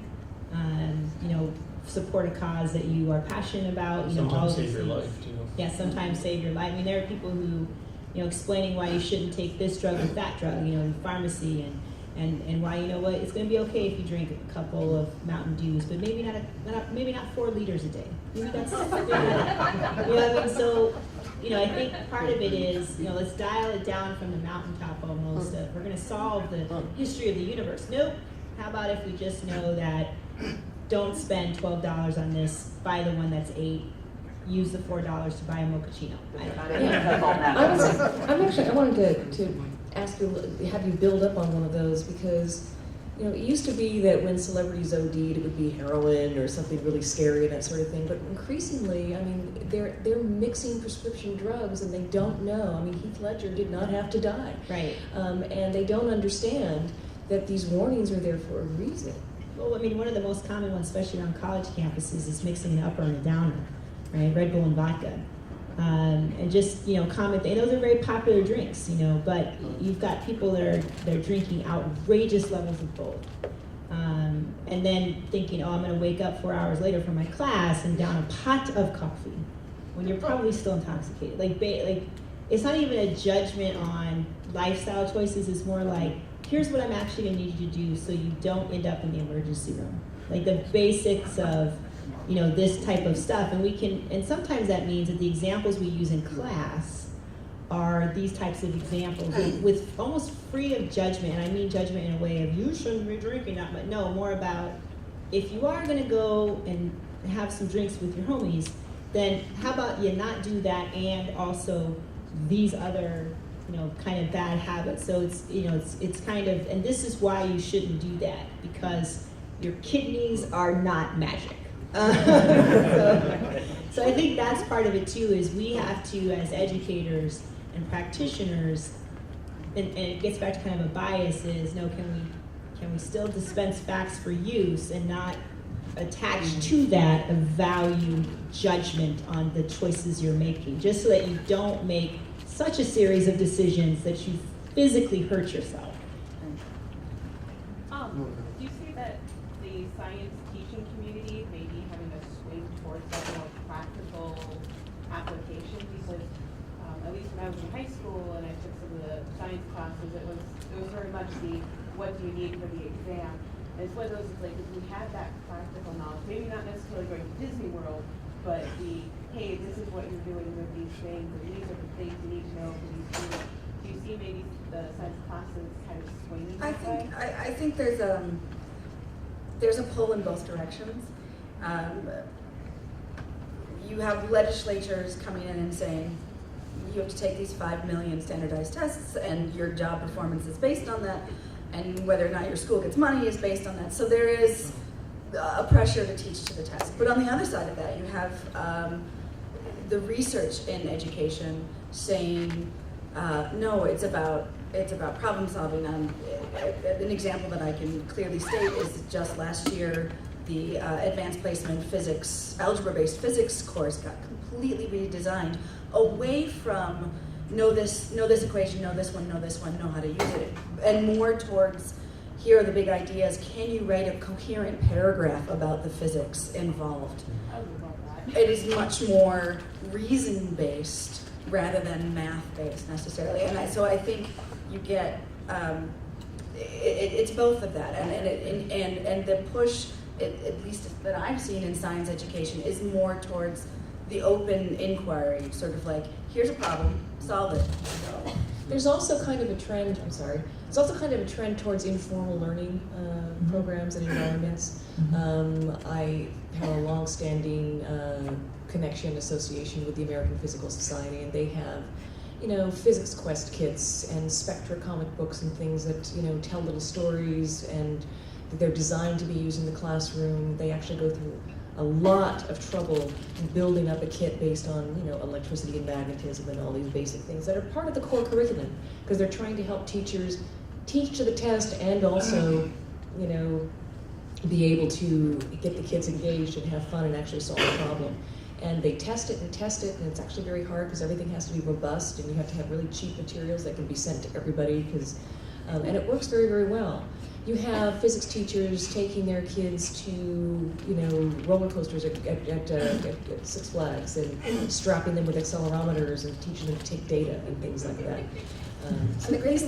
support a cause that you are passionate about. Sometimes save your life, too. Yeah, sometimes save your life. I mean, there are people who, explaining why you shouldn't take this drug or that drug, in pharmacy, and why, it's going to be okay if you drink a couple of Mountain Dews, but maybe not 4 liters a day. Maybe that's what I mean? So, I think part of it is, let's dial it down from the mountaintop almost. We're going to solve the history of the universe. Nope. How about if we just know that don't spend $12 on this, buy the one that's $8, use the $4 to buy a mochaccino. I wanted to ask you, have you build up on one of those, because it used to be that when celebrities OD'd, it would be heroin or something really scary, that sort of thing. But increasingly, they're mixing prescription drugs and they don't know. Heath Ledger did not have to die, Right. And they don't understand that these warnings are there for a reason. Well, one of the most common ones, especially on college campuses, is mixing an upper and a downer, right? Red Bull and vodka. And just, comment, those are very popular drinks, but you've got people that are drinking outrageous levels of both. And then thinking, I'm going to wake up 4 hours later for my class and down a pot of coffee when you're probably still intoxicated. Like it's not even a judgment on lifestyle choices. It's more like, here's what I'm actually going to need you to do so you don't end up in the emergency room. Like the basics of, this type of stuff. And sometimes that means that the examples we use in class are these types of examples with almost free of judgment. And I mean judgment in a way of, you shouldn't be drinking that, but no, more about, if you are going to go and have some drinks with your homies, then how about you not do that and also these other, kind of bad habits. So it's kind of, and this is why you shouldn't do that, because your kidneys are not magic. So I think that's part of it too, is we have to, as educators and practitioners, and it gets back to kind of a bias, is can we still dispense facts for use and not attach to that a value judgment on the choices you're making, just so that you don't make such a series of decisions that you physically hurt yourself. Do you see that the science teaching community may be having a swing towards that more practical application? Because at least when I was in high school and I took some of the science classes, it was very much the what do you need for the exam. And it's one of those, like, if we have that practical knowledge, maybe not necessarily going to Disney World, but hey, this is what you're doing with these things, and these are the things you need to know for these students. Do you see maybe the science classes kind of swinging that way? I think there's a pull in both directions. You have legislatures coming in and saying, you have to take these 5 million standardized tests, and your job performance is based on that, and whether or not your school gets money is based on that. So there is a pressure to teach to the test. But on the other side of that, you have the research in education saying, no, it's about problem solving. An example that I can clearly state is just last year, the advanced placement physics, algebra-based physics course got completely redesigned away from know this equation, know this one, know how to use it, and more towards, here are the big ideas. Can you write a coherent paragraph about the physics involved? I would love that. It is much more reason-based rather than math-based necessarily, and so I think you get it's both of that, and the push, at least that I've seen in science education, is more towards the open inquiry, sort of like, here's a problem, solve it. So. There's also kind of a trend, there's also kind of a trend towards informal learning programs and environments. I have a long-standing connection, association with the American Physical Society, and they have, physics quest kits and Spectra comic books and things that, tell little stories, and they're designed to be used in the classroom. They actually go through a lot of trouble building up a kit based on, electricity and magnetism and all these basic things that are part of the core curriculum, because they're trying to help teachers teach to the test and also, be able to get the kids engaged and have fun and actually solve the problem. And they test it, and it's actually very hard because everything has to be robust, and you have to have really cheap materials that can be sent to everybody, because, and it works very, very well. You have physics teachers taking their kids to, roller coasters at Six Flags and strapping them with accelerometers and teaching them to take data and things like that. And the great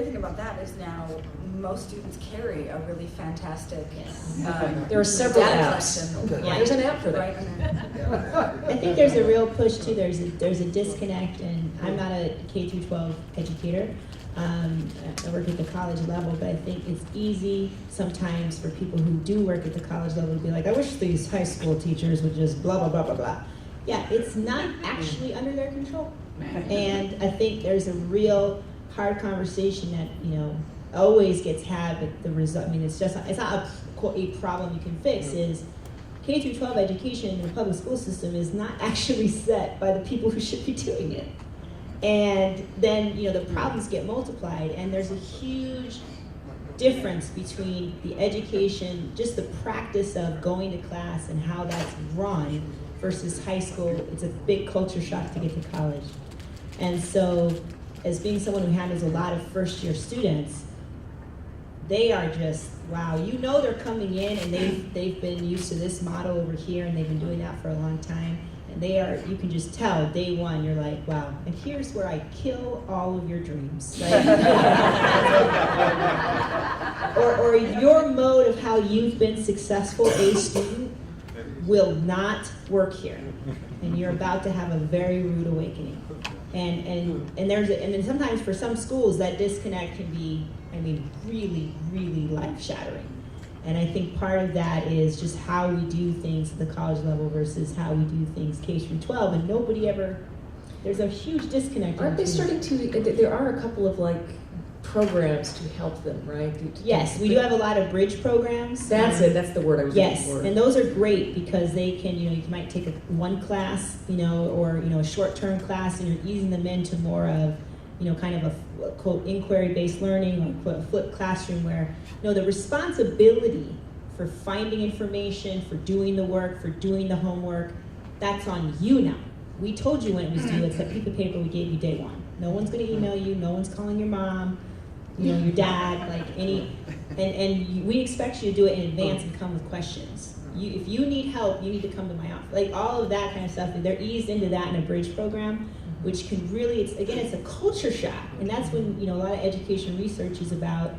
thing about that is now most students carry a really fantastic there are several data apps. collection. Yeah, there's an app for that. Right? I think there's a real push too. There's a disconnect, and I'm not a K-12 educator. I work at the college level, but I think it's easy sometimes for people who do work at the college level to be like, I wish these high school teachers would just blah, blah, blah, blah, blah. Yeah, it's not actually under their control. And I think there's a real hard conversation that, always gets had, but the result, it's not a problem you can fix, is K-12 education in the public school system is not actually set by the people who should be doing it. And then, the problems get multiplied, and there's a huge difference between the education, just the practice of going to class and how that's run versus high school. It's a big culture shock to get to college. And so, as being someone who handles a lot of first-year students, they are just, wow, they're coming in and they've been used to this model over here, and they've been doing that for a long time. And you can just tell, day one, you're like, wow, and here's where I kill all of your dreams. Like, or your mode of how you've been successful, a student, will not work here. And you're about to have a very rude awakening. And then sometimes for some schools, that disconnect can be, really, really life-shattering. And I think part of that is just how we do things at the college level versus how we do things K through 12, and nobody ever, there's a huge disconnect. Aren't they between- starting to, there are a couple of like programs to help them, right? Yes, we do have a lot of bridge programs. That's it, that's the word I was Yes, looking for. and those are great because they can, you might take one class, or, a short-term class, and you're easing them into more of, kind of a quote inquiry-based learning or quote, a flipped classroom where, the responsibility for finding information, for doing the work, for doing the homework, that's on you now. We told you when it was due. It's that piece of paper we gave you day one. No one's going to email you. No one's calling your mom, your dad, and we expect you to do it in advance and come with questions. If you need help, you need to come to my office. Like all of that kind of stuff. They're eased into that in a bridge program, which can really, it's a culture shock. And that's when, a lot of education research is about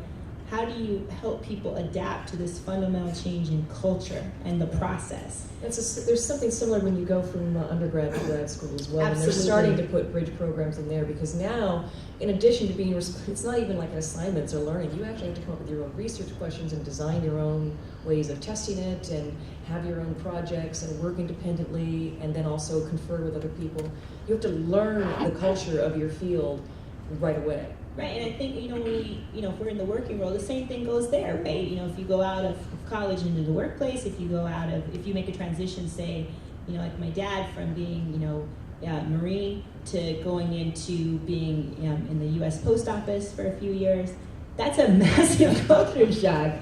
how do you help people adapt to this fundamental change in culture and the process. There's something similar when you go from undergrad to grad school as well. Absolutely. And they're starting to put bridge programs in there because now, in addition to being, it's not even like assignments or learning, you actually have to come up with your own research questions and design your own ways of testing it and have your own projects and work independently and then also confer with other people. You have to learn the culture of your field right away. Right, and I think, if we're in the working world, the same thing goes there, right? If you go out of college into the workplace, if you make a transition, say, like my dad from being, Marine to going into being in the U.S. Post Office for a few years, that's a massive culture shock.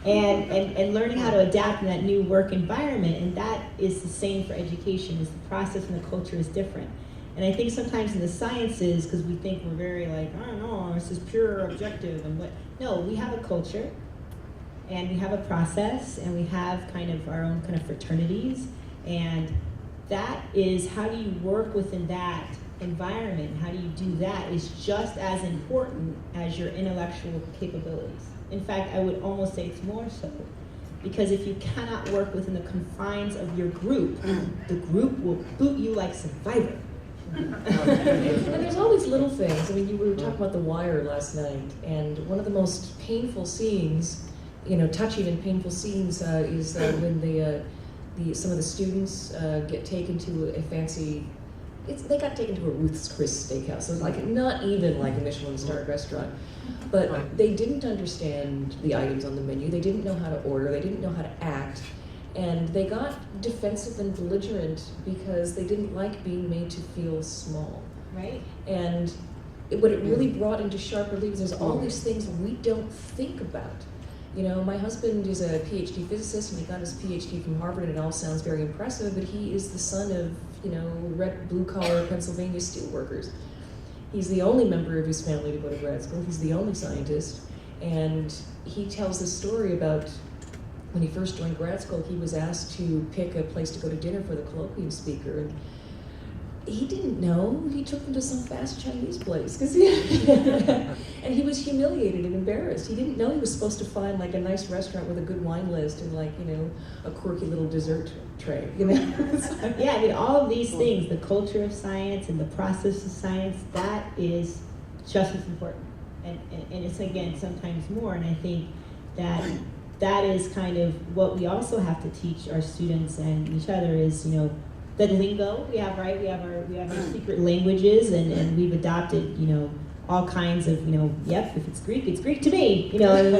And learning how to adapt in that new work environment, and that is the same for education, is the process and the culture is different. And I think sometimes in the sciences, because we think we're very I don't know, this is pure objective, no, we have a culture, and we have a process, and we have kind of our own kind of fraternities, and that is, how do you work within that environment, how do you do that is just as important as your intellectual capabilities. In fact, I would almost say it's more so, because if you cannot work within the confines of your group, the group will boot you like Survivor. And there's all these little things. I mean, we were talking about The Wire last night, and one of the most painful scenes, touching and painful scenes, is when some of the students get taken to a fancy. They got taken to a Ruth's Chris steakhouse. So it's not even like a Michelin-starred restaurant, but they didn't understand the items on the menu. They didn't know how to order. They didn't know how to act. And they got defensive and belligerent because they didn't like being made to feel small. Right. And what it really brought into sharp relief is there's all these things we don't think about. My husband is a PhD physicist and he got his PhD from Harvard, and it all sounds very impressive, but he is the son of, red blue-collar Pennsylvania steelworkers. He's the only member of his family to go to grad school. He's the only scientist. And he tells this story about when he first joined grad school, he was asked to pick a place to go to dinner for the colloquium speaker, and he didn't know. He took them to some fast Chinese place, and he was humiliated and embarrassed. He didn't know he was supposed to find a nice restaurant with a good wine list and a quirky little dessert tray. Yeah, I mean, all of these things, the culture of science and the process of science, that is just as important, and it's again sometimes more. And I think that is kind of what we also have to teach our students and each other is, the lingo we have, right? We have our secret languages, and we've adopted, all kinds of, yep, if it's Greek to me, and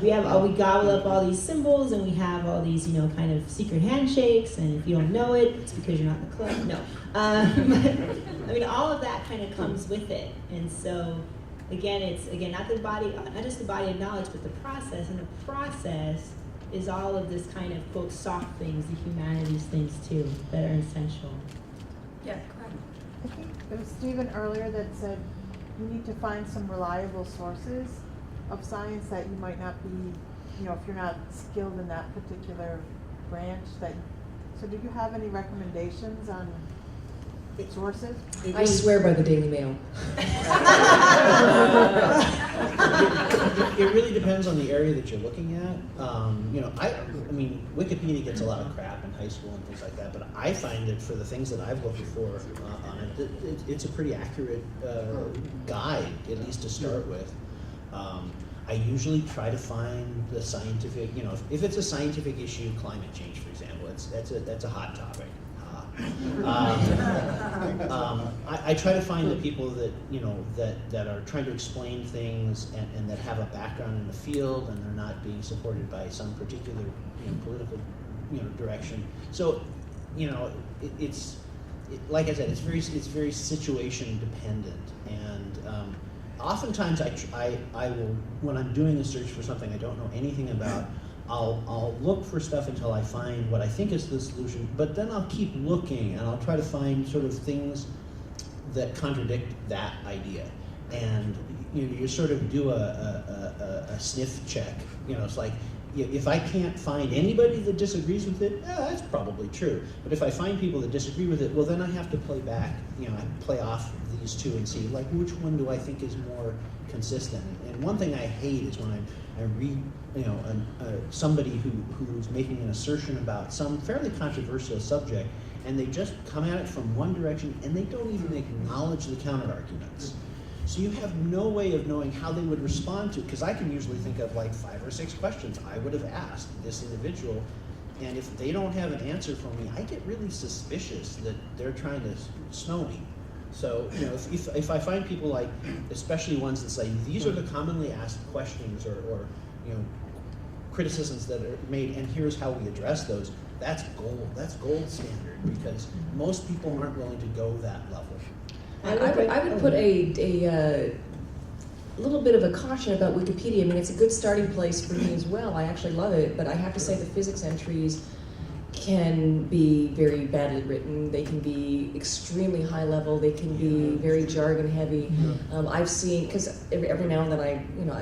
we gobble up all these symbols, and we have all these, kind of secret handshakes, and if you don't know it, it's because you're not in the club. No, I mean, all of that kind of comes with it, and so. Again, it's not just the body of knowledge, but the process, and the process is all of this kind of quote soft things, the humanities things too, that are essential. Yeah, correct. I think it was Stephen earlier that said you need to find some reliable sources of science that you might not be, if you're not skilled in that particular branch. So do you have any recommendations on sources? I swear by the Daily Mail. It really depends on the area that you're looking at. I mean, Wikipedia gets a lot of crap in high school and things like that, but I find that for the things that I've looked for on it, it's a pretty accurate guide, at least to start with. I usually try to find the scientific, if it's a scientific issue, climate change, for example, that's a hot topic. I try to find the people that that are trying to explain things and that have a background in the field, and they're not being supported by some particular political direction. So it's like I said, it's very situation dependent, and oftentimes I will, when I'm doing a search for something I don't know anything about, I'll look for stuff until I find what I think is the solution, but then I'll keep looking and I'll try to find sort of things that contradict that idea. And you sort of do a sniff check. It's like, if I can't find anybody that disagrees with it, that's probably true. But if I find people that disagree with it, well, then I have to play back, I play off these two and see, like, which one do I think is more consistent. And one thing I hate is when I read, somebody who's making an assertion about some fairly controversial subject, and they just come at it from one direction, and they don't even acknowledge the counter-arguments. So you have no way of knowing how they would respond to it, because I can usually think of like 5 or 6 questions I would have asked this individual, and if they don't have an answer for me, I get really suspicious that they're trying to snow me. So if I find people, like, especially ones that say these are the commonly asked questions or criticisms that are made, and here's how we address those, that's gold. That's gold standard, because most people aren't willing to go that level. I would put a little bit of a caution about Wikipedia. I mean, it's a good starting place for me as well. I actually love it, but I have to say the physics entries can be very badly written. They can be extremely high level. They can be very jargon heavy. I've seen, because every now and then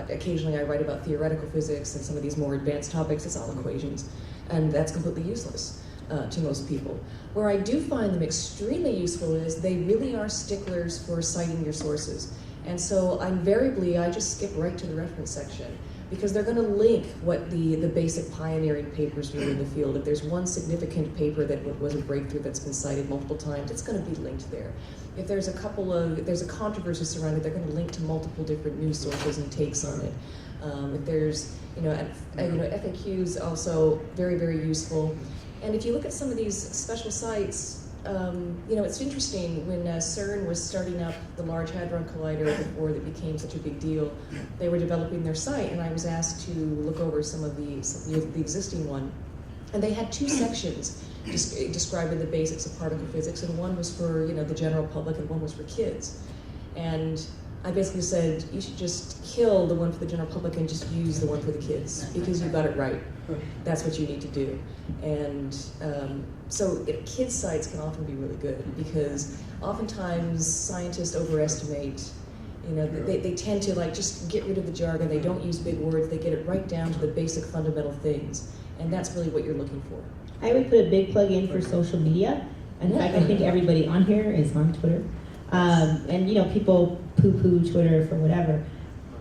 occasionally I write about theoretical physics and some of these more advanced topics. It's all equations, and that's completely useless to most people. Where I do find them extremely useful is they really are sticklers for citing your sources. And so invariably I just skip right to the reference section, because they're going to link what the basic pioneering papers were in the field. If there's one significant paper that was a breakthrough that's been cited multiple times, it's going to be linked there. If there's a controversy surrounded, they're going to link to multiple different news sources and takes on it. If there's FAQs, also very, very useful. And if you look at some of these special sites, it's interesting. When CERN was starting up the Large Hadron Collider before it became such a big deal, they were developing their site, and I was asked to look over some of the existing one. And they had 2 sections describing the basics of particle physics, and one was for the general public, and one was for kids. And I basically said, you should just kill the one for the general public and just use the one for the kids, because you got it right. That's what you need to do. And so kids' sites can often be really good, because oftentimes scientists overestimate, they tend to just get rid of the jargon. They don't use big words. They get it right down to the basic fundamental things. And that's really what you're looking for. I would put a big plug in for social media. In fact, I think everybody on here is on Twitter. And people poo-poo Twitter for whatever.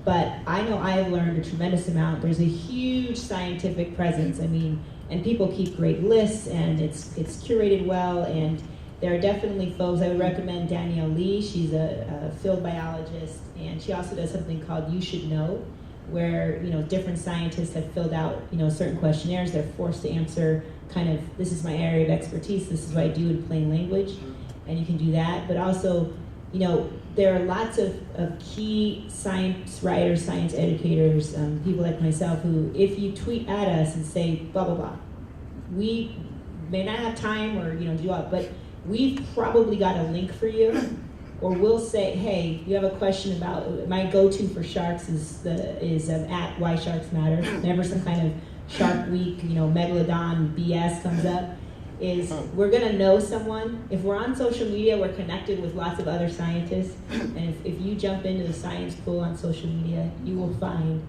But I know I've learned a tremendous amount. There's a huge scientific presence. I mean, and people keep great lists, and it's curated well, and there are definitely folks. I would recommend Danielle Lee. She's a field biologist, and she also does something called You Should Know, where different scientists have filled out certain questionnaires. They're forced to answer kind of, this is my area of expertise, this is what I do in plain language, and you can do that. But also, there are lots of key science writers, science educators, people like myself who, if you tweet at us and say blah, blah, blah, we may not have time or do all, but we've probably got a link for you, or we'll say, hey, you have a question about, my go-to for sharks is at Why Sharks Matter. Whenever some kind of Shark Week, megalodon BS comes up, is we're going to know someone. If we're on social media, we're connected with lots of other scientists, and if you jump into the science pool on social media, you will find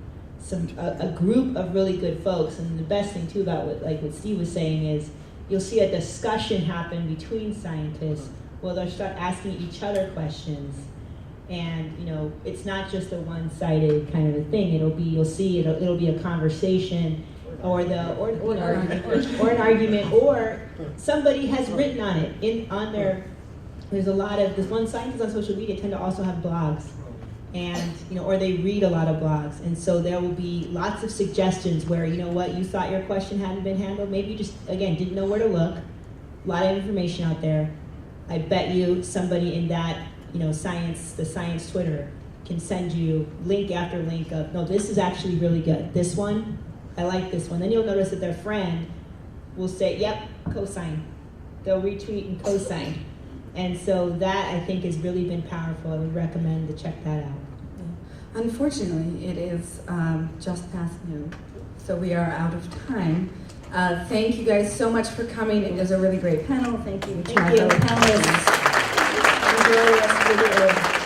a group of really good folks. And the best thing too about what Steve was saying is, you'll see a discussion happen between scientists where they'll start asking each other questions, and it's not just a one-sided kind of a thing. It'll be a conversation, or an argument, or somebody has written on it on their. There's a lot of this one scientists on social media tend to also have blogs, and or they read a lot of blogs, and so there will be lots of suggestions where you thought your question hadn't been handled, maybe you just again didn't know where to look. A lot of information out there. I bet you somebody in that the science Twitter can send you link after link of, no, this is actually really good. This one, I like this one. Then you'll notice that their friend will say, yep, cosign. They'll retweet and cosign. And so that, I think, has really been powerful. I would recommend to check that out. Unfortunately, it is just past noon, so we are out of time. Thank you guys so much for coming. It was a really great panel. Thank you to our panelists. Enjoy the rest of the day.